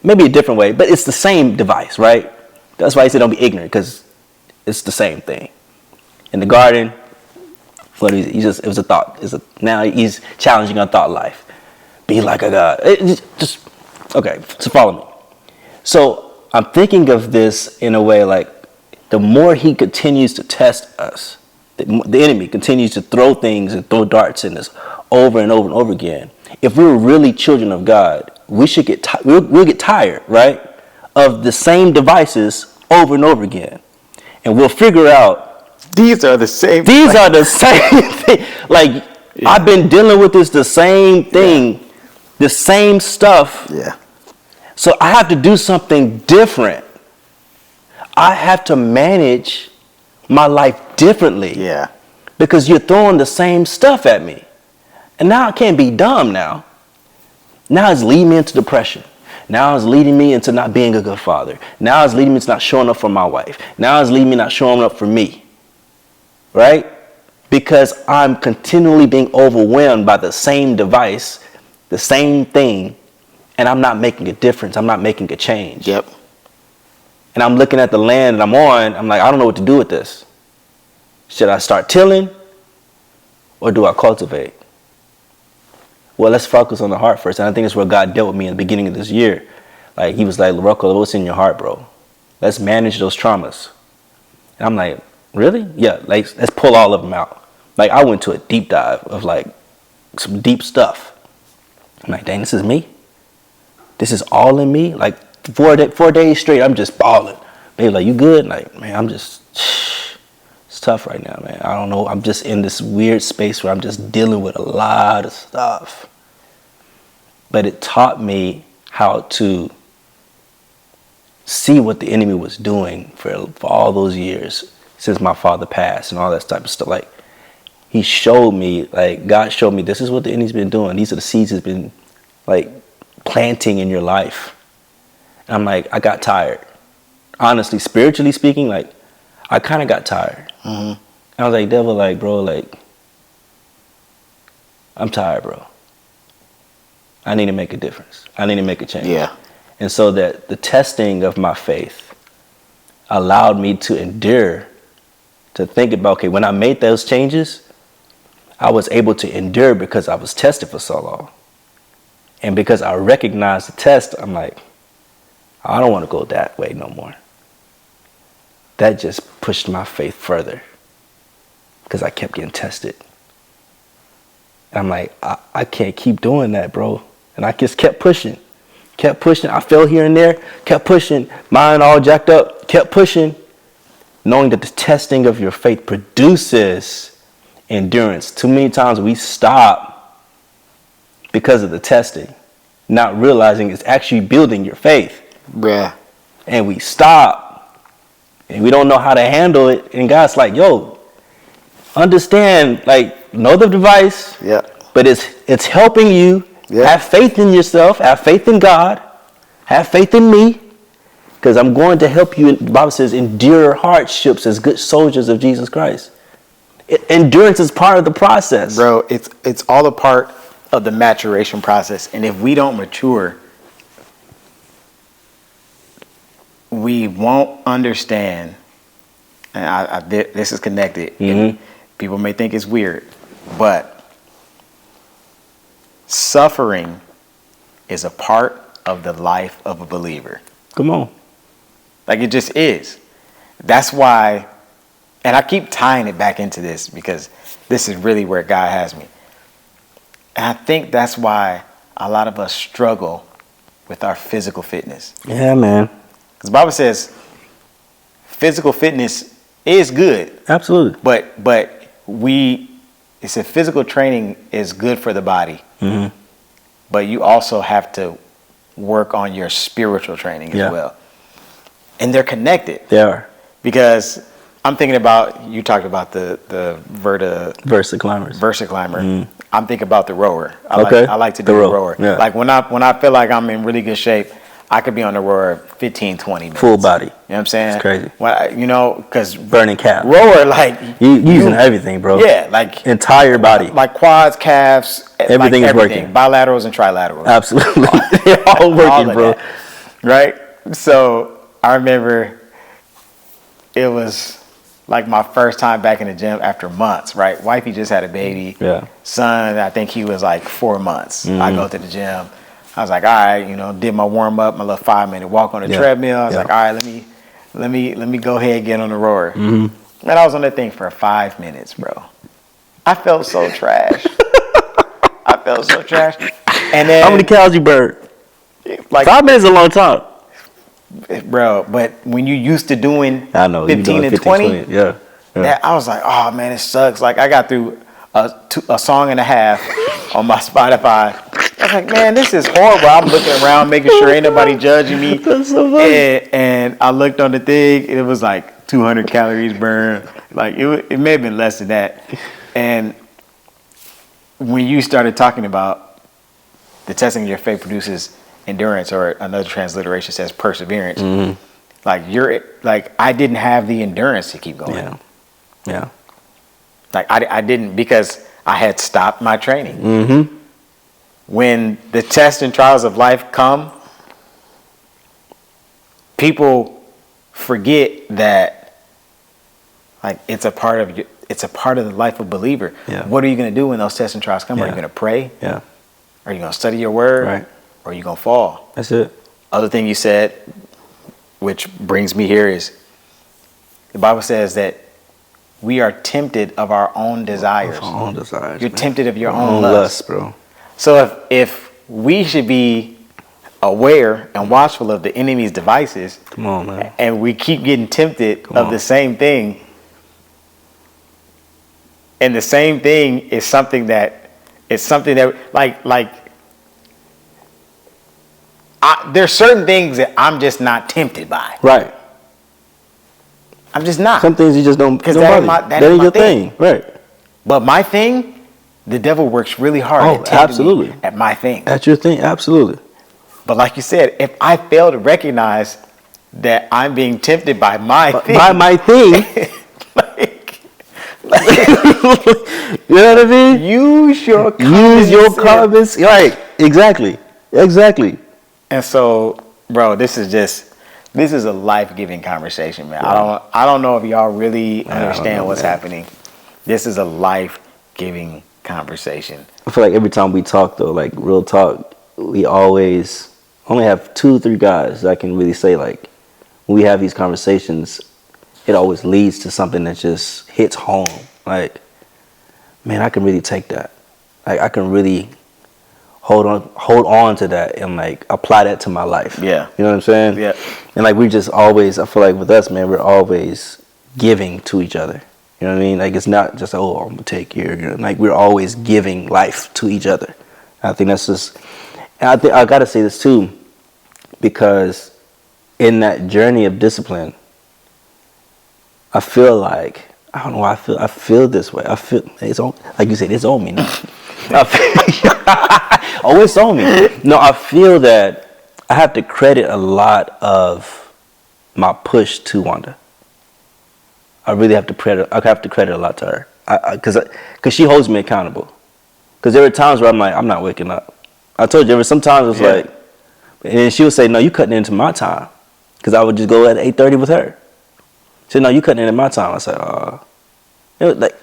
maybe a different way, but it's the same device, right? That's why he said don't be ignorant, because it's the same thing. In the garden, it was a thought. Now he's challenging our thought life. Be like a God. Okay, so follow me. So I'm thinking of this in a way like the more he continues to test us, the enemy continues to throw things and throw darts in us over and over and over again. If we're really children of God, we should we'll get tired, right, of the same devices over and over again. And we'll figure out These are the same thing. Like, yeah. I've been dealing with the same thing, the same stuff. Yeah. So I have to do something different. I have to manage my life differently. Yeah. Because you're throwing the same stuff at me. And now I can't be dumb now. Now it's leading me into depression. Now it's leading me into not being a good father. Now it's leading me to not showing up for my wife. Now it's leading me not showing up for me. Right? Because I'm continually being overwhelmed by the same device, the same thing, and I'm not making a difference. I'm not making a change. Yep. And I'm looking at the land that I'm on. I'm like, I don't know what to do with this. Should I start tilling or do I cultivate? Well, let's focus on the heart first. And I think that's where God dealt with me in the beginning of this year. Like, he was like, LaRocco, what's in your heart, bro? Let's manage those traumas. And I'm like, really? Yeah, like, let's pull all of them out. Like, I went to a deep dive of like some deep stuff. I'm like, dang, this is me? This is all in me? Like, 4 days straight, I'm just bawling. Baby, like, you good? Like, man, I'm just, it's tough right now, man. I don't know. I'm just in this weird space where I'm just dealing with a lot of stuff. But it taught me how to see what the enemy was doing for all those years since my father passed and all that type of stuff. Like, he showed me, like, God showed me, this is what the enemy's been doing. These are the seeds he's been, like, planting in your life. And I'm like, I got tired. Honestly, spiritually speaking, like, I kind of got tired. Mm-hmm. I was like, devil, like, bro, like, I'm tired, bro. I need to make a difference. I need to make a change. Yeah. And so that the testing of my faith allowed me to endure, to think about, okay, when I made those changes, I was able to endure because I was tested for so long. And because I recognized the test, I'm like, I don't want to go that way no more. That just pushed my faith further because I kept getting tested. And I'm like, I can't keep doing that, bro. And I just kept pushing. I fell here and there, kept pushing. Mind all jacked up, kept pushing. Knowing that the testing of your faith produces endurance. Too many times we stop because of the testing, not realizing it's actually building your faith. Yeah. And we stop, and we don't know how to handle it. And God's like, yo, understand, like, know the device, Yeah. but it's helping you. Yeah. Have faith in yourself, have faith in God, have faith in me, because I'm going to help you. The Bible says, endure hardships as good soldiers of Jesus Christ. Endurance is part of the process. Bro, it's all a part of the maturation process. And if we don't mature, we won't understand. And this is connected. Mm-hmm. People may think it's weird, but suffering is a part of the life of a believer. Come on. Like, it just is. That's why, and I keep tying it back into this because this is really where God has me. And I think that's why a lot of us struggle with our physical fitness. Yeah, man. Because the Bible says physical fitness is good. Absolutely. But it said physical training is good for the body. Mm-hmm. But you also have to work on your spiritual training as well. And they're connected. They are. Because I'm thinking about, you talked about the Versa climbers. Versa climber. Mm-hmm. I'm thinking about the rower. I like to do The the row. rower. Yeah. Like when I feel like I'm in really good shape, I could be on the rower 15, 20 minutes. Full body. You know what I'm saying? It's crazy. When because burning calf. Rower, like You using everything, bro. Yeah, like entire body. like quads, calves, everything is working. Bilaterals and trilaterals. Absolutely. They're all working, bro. That, right? So I remember it was like my first time back in the gym after months, right? Wifey just had a baby. Yeah. Son, I think he was like 4 months. Mm-hmm. I go to the gym. I was like, all right, did my warm up, my little 5-minute walk on the treadmill. I was like, all right, let me go ahead and get on the rower. Mm-hmm. And I was on that thing for 5 minutes, bro. I felt so trash. And then how many calories you burn? Like 5 minutes is a long time. Bro, but when you used to doing I know, 15 and 20, yeah. that I was like, oh man, it sucks. Like I got through a song and a half on my Spotify. I was like, man, this is horrible. I'm looking around, making sure ain't nobody judging me. That's so funny. And I looked on the thing, and it was like 200 calories burned. Like it may have been less than that. And when you started talking about the testing of your faith produces endurance, or another transliteration says perseverance. Mm-hmm. Like I didn't have the endurance to keep going. Yeah. Like I didn't, because I had stopped my training. Mm-hmm. When the tests and trials of life come, people forget that like it's a part of the life of a believer. Yeah. What are you going to do when those tests and trials come? Yeah. Are you going to pray? Yeah. Are you going to study your word? Right. Or are you going to fall? That's it. Other thing you said, which brings me here, is the Bible says that we are tempted of our own desires. Our own desires. You're man. tempted of your Our own lust, bro. So if we should be aware and watchful of the enemy's devices, Come on, man. and we keep getting tempted of the same thing, and the same thing is something that there's certain things that I'm just not tempted by. Right. I'm just not. Some things you just don't. Because that ain't your thing. Right. But my thing, the devil works really hard at tempting absolutely. me at my thing. That's your thing. Absolutely. But like you said, if I fail to recognize that I'm being tempted by my thing, By my thing. You know what I mean? use your common sense. Right. Exactly. And so, bro, this is a life-giving conversation, man. Yeah. I don't know if y'all really understand what's happening. This is a life-giving conversation. I feel like every time we talk, though, like real talk, we always only have 2-3 guys that I can really say, like, when we have these conversations, it always leads to something that just hits home. Like, man, I can really take that. like I can really hold on to that and like apply that to my life. Yeah. You know what I'm saying? Yeah. And like we just always, I feel like with us, man, we're always giving to each other. You know what I mean? Like it's not just, oh, I'm gonna take care of you. Like we're always giving life to each other. I think that's just, and I think I gotta say this too, because in that journey of discipline, I feel like, I don't know why I feel this way. I feel it's on, like you said, it's on me now. Oh, it's on me. No, I feel that I have to credit a lot of my push to Wanda. I really have to credit. I have to credit a lot to her, because she holds me accountable. Because there were times where I'm like, I'm not waking up. I told you, there were some times it was like, and then she would say, no, you cutting into my time, because I would just go at 8:30 with her. She said, no, you cutting into my time. I said, it was like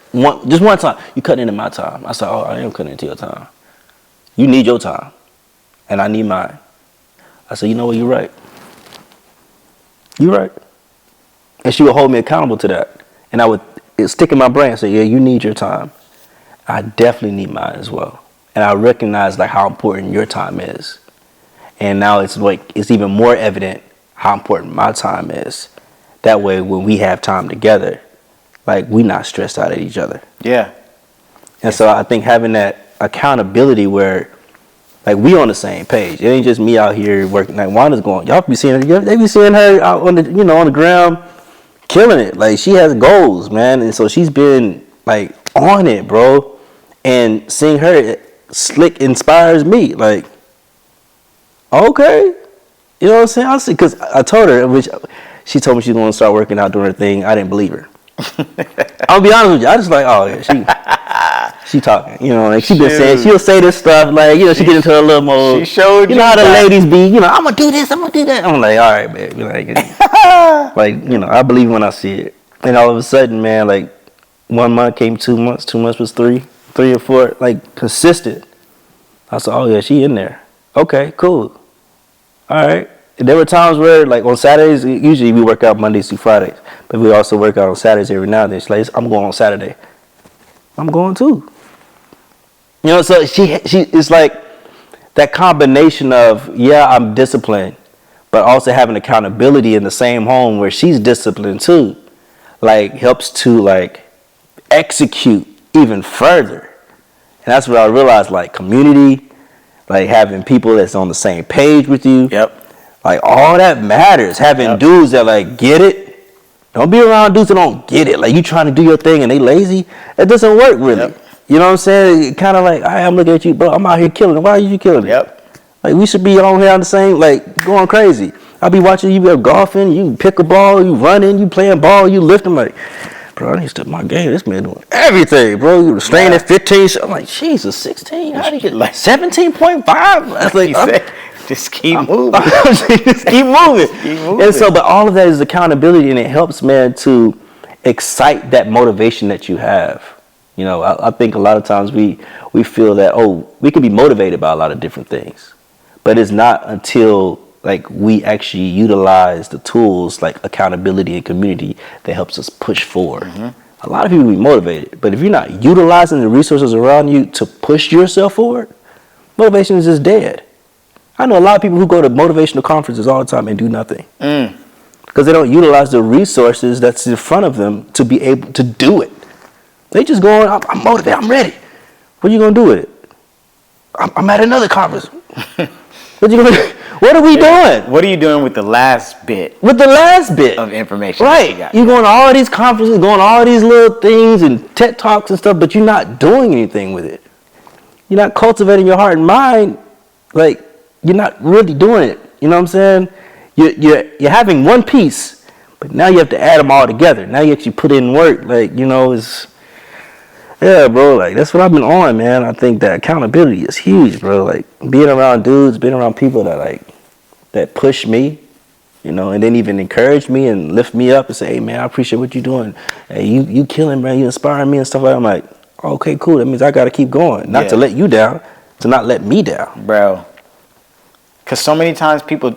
just one time, you cutting into my time. I said, oh, I am cutting into your time. You need your time, and I need mine. I said, you know what, you're right. You're right. And she would hold me accountable to that. And I would stick in my brain and say, yeah, you need your time. I definitely need mine as well. And I recognize like how important your time is. And now it's like, it's even more evident how important my time is. That way, when we have time together, like we're not stressed out at each other. Yeah. And so I think having that accountability where like we on the same page. It ain't just me out here working. Like Wanda's going, y'all be seeing her, they be seeing her out on the, on the ground, killing it. Like she has goals, man. And so she's been like on it, bro. And seeing her slick inspires me. Like, okay. You know what I'm saying? I see, because I told her, which she told me she was going to start working out doing her thing. I didn't believe her. I'll be honest with you. I just like, oh yeah, she talking. You know, like she been saying, she'll say this stuff. Like, she get into her little mode. She showed you know how the ladies be. I'm gonna do this. I'm gonna do that. I'm like, all right, baby. Like, I believe when I see it. And all of a sudden, man, like 1 month came 2 months. 2 months was 3 or 4. Like consistent. I said, oh yeah, she in there. Okay, cool. All right. There were times where, like, on Saturdays, usually we work out Mondays through Fridays, but we also work out on Saturdays every now and then. She's like, I'm going on Saturday. I'm going too. So she it's like that combination of, yeah, I'm disciplined, but also having accountability in the same home where she's disciplined too, like, helps to, like, execute even further. And that's what I realized, like, community, like, having people that's on the same page with you. Yep. Like, all that matters. Having dudes that, like, get it. Don't be around dudes that don't get it. Like, you trying to do your thing and they lazy. It doesn't work, really. Yep. You know what I'm saying? Kind of like, I'm looking at you, bro. I'm out here killing it. Why are you killing it? Yep. Like, we should be on here on the same, like, going crazy. I'll be watching you be golfing, you pick a ball, you running, you playing ball, you lifting. Like, bro, I need to step my game. This man doing everything, bro. You straining at 15. I'm like, Jesus, 16? How do you get like 17.5? I was like, just keep moving. Just keep moving. And so, but all of that is accountability, and it helps, man, to excite that motivation that you have. I think a lot of times we feel that, we can be motivated by a lot of different things, but it's not until like we actually utilize the tools like accountability and community that helps us push forward. Mm-hmm. A lot of people be motivated, but if you're not utilizing the resources around you to push yourself forward, motivation is just dead. I know a lot of people who go to motivational conferences all the time and do nothing. Because they don't utilize the resources that's in front of them to be able to do it. They just going, I'm motivated, I'm ready. What are you going to do with it? I'm at another conference. What are we doing? What are you doing with the last bit? With the last bit of information. Right. You're going to all these conferences, going to all these little things and TED Talks and stuff, but you're not doing anything with it. You're not cultivating your heart and mind. Like, you're not really doing it. You know what I'm saying? You're having one piece, but now you have to add them all together. Now you actually put in work. Like, it's... Yeah, bro, like, that's what I've been on, man. I think that accountability is huge, bro. Like, being around dudes, being around people that, like, that push me, and then even encourage me and lift me up and say, hey, man, I appreciate what you're doing. Hey, you killing, man. You inspiring me and stuff like that. I'm like, okay, cool. That means I got to keep going. Not to let you down, to not let me down. Bro. Because so many times people,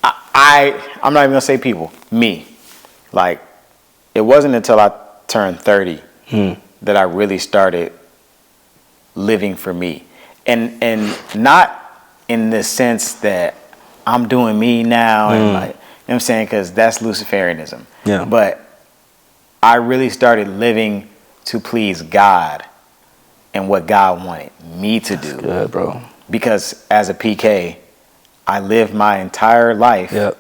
I'm not even going to say people, me. Like, it wasn't until I turned 30 that I really started living for me, and not in the sense that I'm doing me now, and like, you know what I'm saying, because that's Luciferianism. Yeah. But I really started living to please God and what God wanted me to do. Good, bro. Because as a PK, I lived my entire life Yep.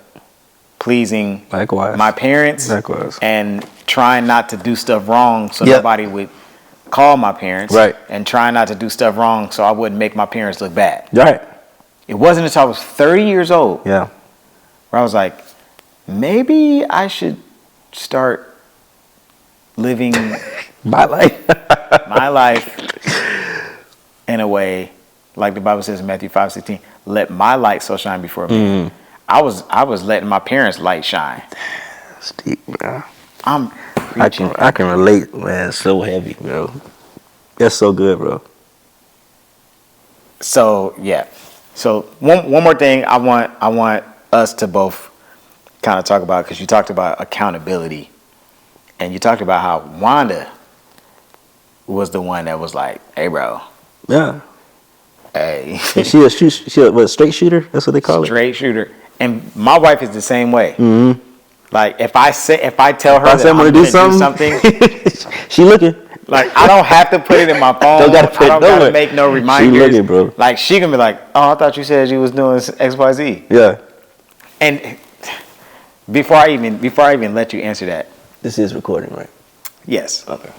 pleasing Likewise. my parents Likewise. and trying not to do stuff wrong so Yep. nobody would call my parents. Right. And trying not to do stuff wrong so I wouldn't make my parents look bad. Right. It wasn't until I was 30 years old Yeah. where I was like, maybe I should start living My life. my life in a way, like the Bible says in Matthew 5:16, let my light so shine before me. I was letting my parents' light shine. That's deep, man. I'm preaching. I can relate, man. It's so heavy, bro. That's so good, bro. So yeah. So one more thing I want us to both kind of talk about, because you talked about accountability, and you talked about how Wanda was the one that was like, "Hey, bro, Yeah. hey, Is she a straight shooter? That's what they call it. straight shooter." And my wife is the same way. Like if I tell her I that say I'm I'm gonna gonna do do something. something, She looking. like I don't have to put it in my phone. Don't gotta put I don't it gotta nowhere. make no She reminders. looking, bro. Like she can be like, "Oh, I thought you said you was doing XYZ." Yeah. And before I even let you answer that, This is recording, right? yes. Okay.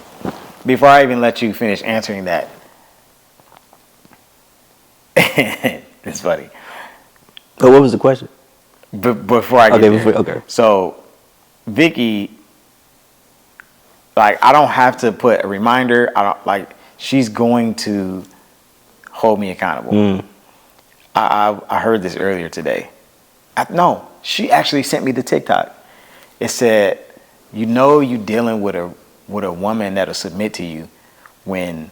Before I even let you finish answering that, it's funny. Oh, what was the question? Before I get there. Okay. So, Vicky, like, I don't have to put a reminder. I don't like. She's going to hold me accountable. I heard this earlier today. No, she actually sent me the TikTok. It said, "You know, you dealing with a woman that'll submit to you when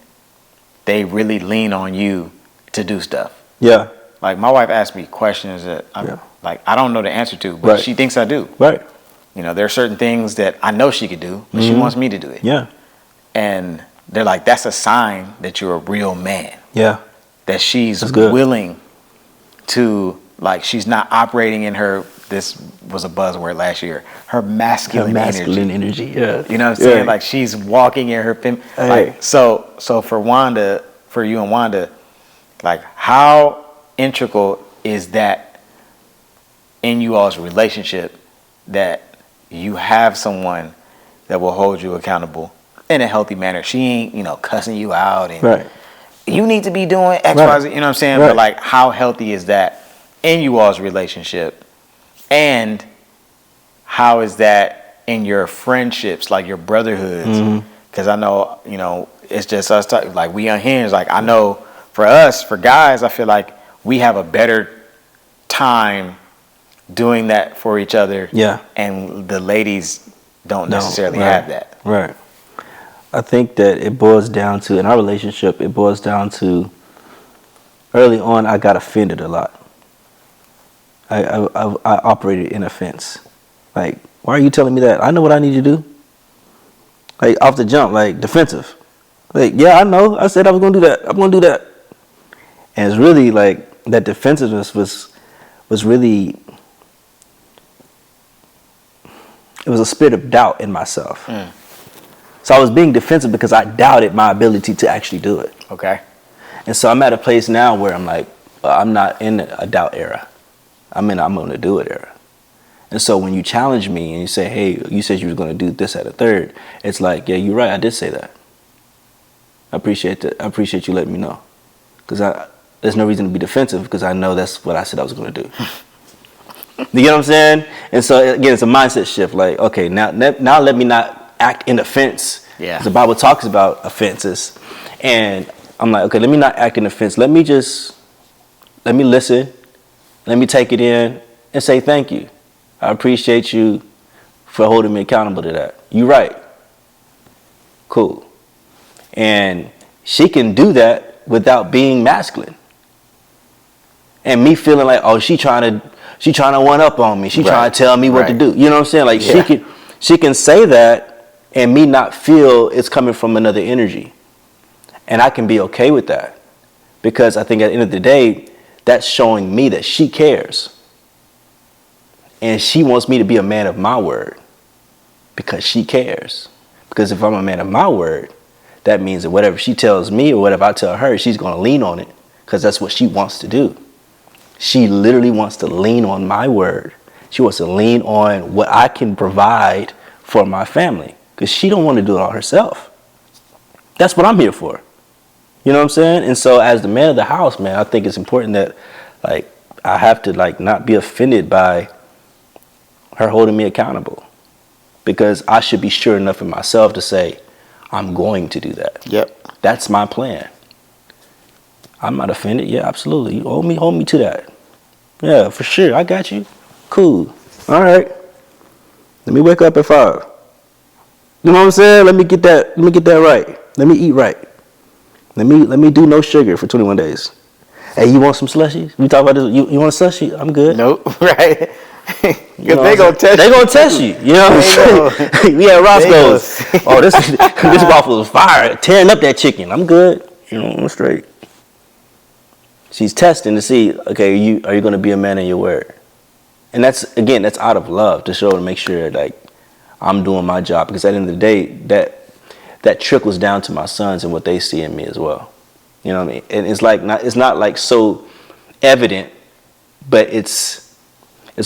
they really lean on you to do stuff." Yeah. Like my wife asked me questions that I don't know the answer to, but Right. she thinks I do. Right. You know, there are certain things that I know she could do, but she wants me to do it. Yeah. And they're like, that's a sign that you're a real man. Yeah. That she's That's good. willing to, like, she's not operating in her, this was a buzzword last year, her masculine energy. Yeah. You know what I'm saying? Like she's walking in her like so for you and Wanda, like how integral is that in you all's relationship that you have someone that will hold you accountable in a healthy manner? She ain't, cussing you out and you need to be doing X, Y, Z, you know what I'm saying? Right. But like how healthy is that in you all's relationship? And how is that in your friendships, like your brotherhoods? Because I know, it's just us talking, like we unhinged. Like I know for us, for guys, I feel like we have a better time doing that for each other. Yeah. And the ladies don't necessarily have that. Right. I think that it boils down to, in our relationship, early on, I got offended a lot. I operated in offense. Like, why are you telling me that? I know what I need to do. Like, off the jump, like, defensive. Like, yeah, I know. I said I was going to do that. I'm going to do that. And it's really, like, that defensiveness was really, it was a spirit of doubt in myself. So I was being defensive because I doubted my ability to actually do it. Okay. And so I'm at a place now where I'm like, I'm not in a doubt era. I'm going to do it era. And so when you challenge me and you say, hey, you said you were going to do this at a third, it's like, yeah, you're right. I did say that. I appreciate that. I appreciate you letting me know. Because there's no reason to be defensive because I know that's what I said I was going to do. You get what I'm saying? And so, again, it's a mindset shift. Like, okay, now let me not act in offense. Yeah. 'Cause the Bible talks about offenses. And I'm like, okay, let me not act in offense. Let me listen. Let me take it in and say thank you. I appreciate you for holding me accountable to that. You're right. Cool. And she can do that without being masculine. And me feeling like, oh, she trying to one up on me. She trying to tell me what to do. You know what I'm saying? Like she can say that and me not feel it's coming from another energy. And I can be okay with that because I think at the end of the day, that's showing me that she cares. And she wants me to be a man of my word because she cares. Because if I'm a man of my word, that means that whatever she tells me or whatever I tell her, she's going to lean on it because that's what she wants to do. She literally wants to lean on my word. She wants to lean on what I can provide for my family because she don't want to do it all herself. That's what I'm here for. You know what I'm saying? And so as the man of the house, man, I think it's important that like I have to like not be offended by her holding me accountable because I should be sure enough in myself to say, I'm going to do that. Yep. That's my plan. I'm not offended. Yeah, absolutely. You hold me to that. Yeah, for sure. I got you. Cool. All right. Let me wake up at 5. You know what I'm saying? Let me get that right. Let me eat right. Let me do no sugar for 21 days. Hey, you want some slushies? We talk about this. You want a slushie? I'm good. Nope. Right. Because You know they gonna test. They gonna test you. You know what I'm saying? We had Roscoe's. Oh, this waffle is fire. Tearing up that chicken. I'm good. You know, I'm straight. She's testing to see, okay, are you going to be a man of your word? And that's out of love to make sure like I'm doing my job because at the end of the day that trickles down to my sons and what they see in me as well. You know what I mean? And it's not like so evident, but it's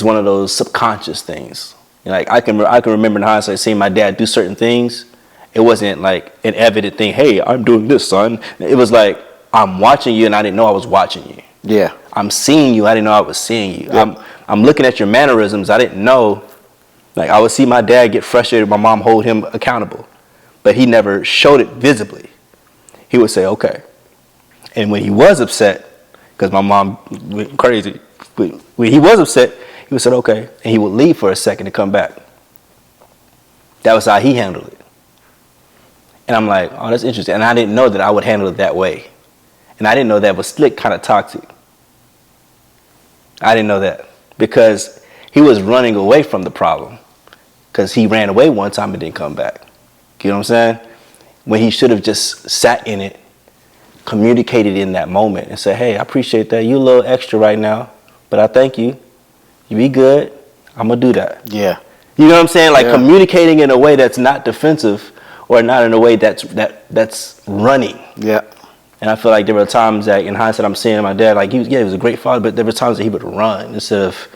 one of those subconscious things. Like I can remember in hindsight seeing my dad do certain things. It wasn't like an evident thing. Hey, I'm doing this, son. It was like I'm watching you and I didn't know I was watching you. Yeah. I'm seeing you. I didn't know I was seeing you. Yep. I'm looking at your mannerisms. I didn't know. Like I would see my dad get frustrated. My mom hold him accountable, but he never showed it visibly. He would say, okay. And when he was upset, because my mom went crazy, when he was upset, he would say, okay. And he would leave for a second to come back. That was how he handled it. And I'm like, oh, that's interesting. And I didn't know that I would handle it that way. And I didn't know that was slick kind of toxic. I didn't know that because he was running away from the problem because he ran away one time and didn't come back. You know what I'm saying? When he should have just sat in it, communicated in that moment and said, hey, I appreciate that. You a little extra right now, but I thank you. You be good. I'm going to do that. Yeah. You know what I'm saying? Like Yeah. communicating in a way that's not defensive or not in a way that's running. Yeah. And I feel like there were times that in hindsight I'm seeing my dad, like he was a great father, but there were times that he would run instead of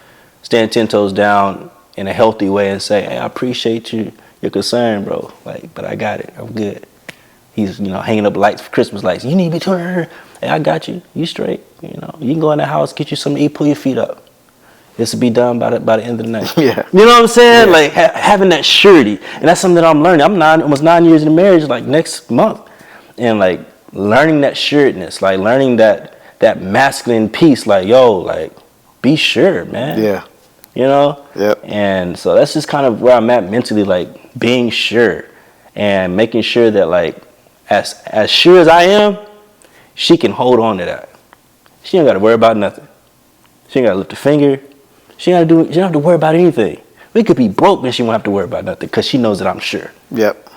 stand 10 toes down in a healthy way and say, hey, I appreciate your concern, bro. Like, but I got it. I'm good. He's, hanging up lights for Christmas lights. You need to be turning. Hey, I got you. You straight. You can go in the house, get you something to eat, pull your feet up. This will be done by the end of the night. Yeah. You know what I'm saying? Yeah. Like having that surety. And that's something that I'm learning. I'm almost 9 years in marriage, like next month. And like learning that sureness, like learning that masculine piece, like, yo, like be sure, man. Yeah. Yep. And so that's just kind of where I'm at mentally, like being sure and making sure that like as sure as I am, she can hold on to that. She ain't got to worry about nothing. She ain't got to lift a finger. She don't have to worry about anything. We could be broke and she won't have to worry about nothing because she knows that I'm sure. Yep.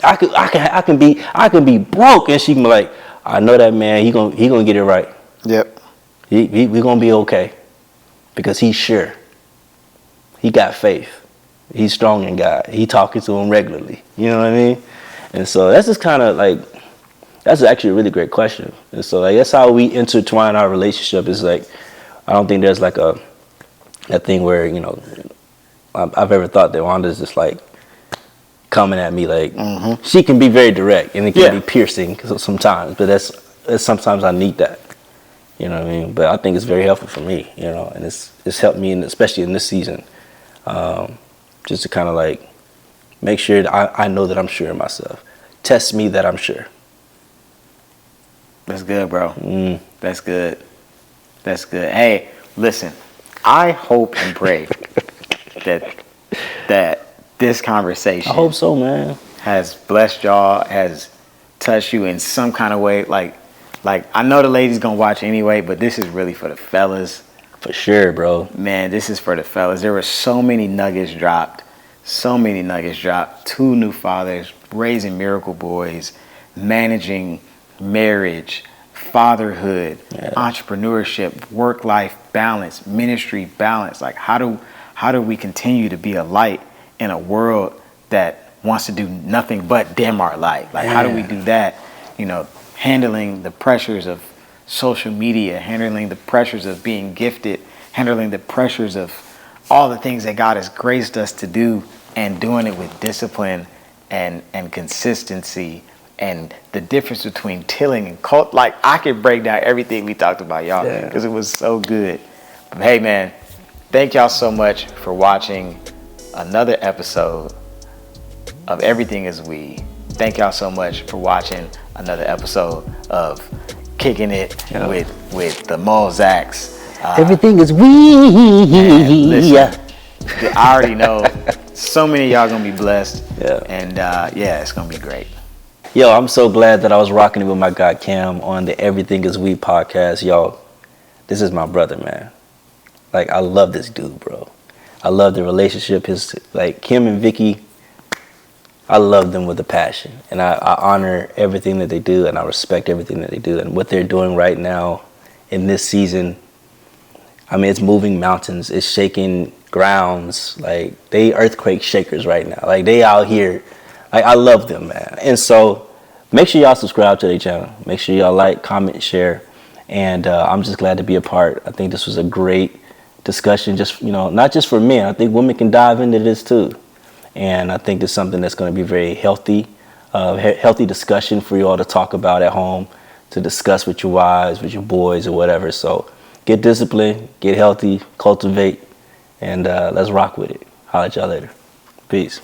I can be broke and she can be like, I know that man. He gonna get it right. Yep. We gonna be okay because he's sure. He got faith. He's strong in God. He talking to him regularly. You know what I mean? And so that's just kind of like, that's actually a really great question. And so like that's how we intertwine our relationship. Is like, I don't think there's like a thing where I've ever thought that Wanda's just like coming at me like she can be very direct and it can be piercing sometimes, but that's sometimes I need that. You know what I mean? But I think it's very helpful for me, and it's helped me, especially in this season, just to kind of like make sure that I know that I'm sure of myself. Test me that I'm sure. That's good, bro. That's good. That's good. Hey, listen, I hope and pray that this conversation, I hope so, man, has blessed y'all, has touched you in some kind of way. Like I know the ladies gonna watch anyway, but this is really for the fellas. For sure, bro. Man, this is for the fellas. There were so many nuggets dropped. 2 new fathers, raising miracle boys, managing marriage, fatherhood, entrepreneurship, work-life balance, ministry balance. Like how do we continue to be a light in a world that wants to do nothing but dim our light? Like how do we do that? You know, handling the pressures of social media, handling the pressures of being gifted, handling the pressures of all the things that God has graced us to do, and doing it with discipline and consistency, and the difference between tilling and cult. Like I could break down everything we talked about, y'all, because it was so good. But hey, man, thank y'all so much for watching another episode of Everything Is We. Thank y'all so much for watching another episode of Kicking It with the Mozaks. Everything is we. Listen, I already know so many of y'all gonna be blessed. And it's gonna be great. Yo, I'm so glad that I was rocking it with my guy Cam on the Everything Is We podcast. Yo, this is my brother, man. Like, I love this dude, bro. I love the relationship. Kim and Vicky, I love them with a passion. And I honor everything that they do, and I respect everything that they do. And what they're doing right now in this season, I mean, it's moving mountains. It's shaking grounds. Like, they earthquake shakers right now. Like, they out here. Like, I love them, man. And so make sure y'all subscribe to their channel. Make sure y'all like, comment, share. And I'm just glad to be a part. I think this was a great discussion, just, you know, not just for men. I think women can dive into this too. And I think it's something that's going to be very healthy, healthy discussion for you all to talk about at home, to discuss with your wives, with your boys or whatever. So get disciplined, get healthy, cultivate, and let's rock with it. Holla at y'all later. Peace.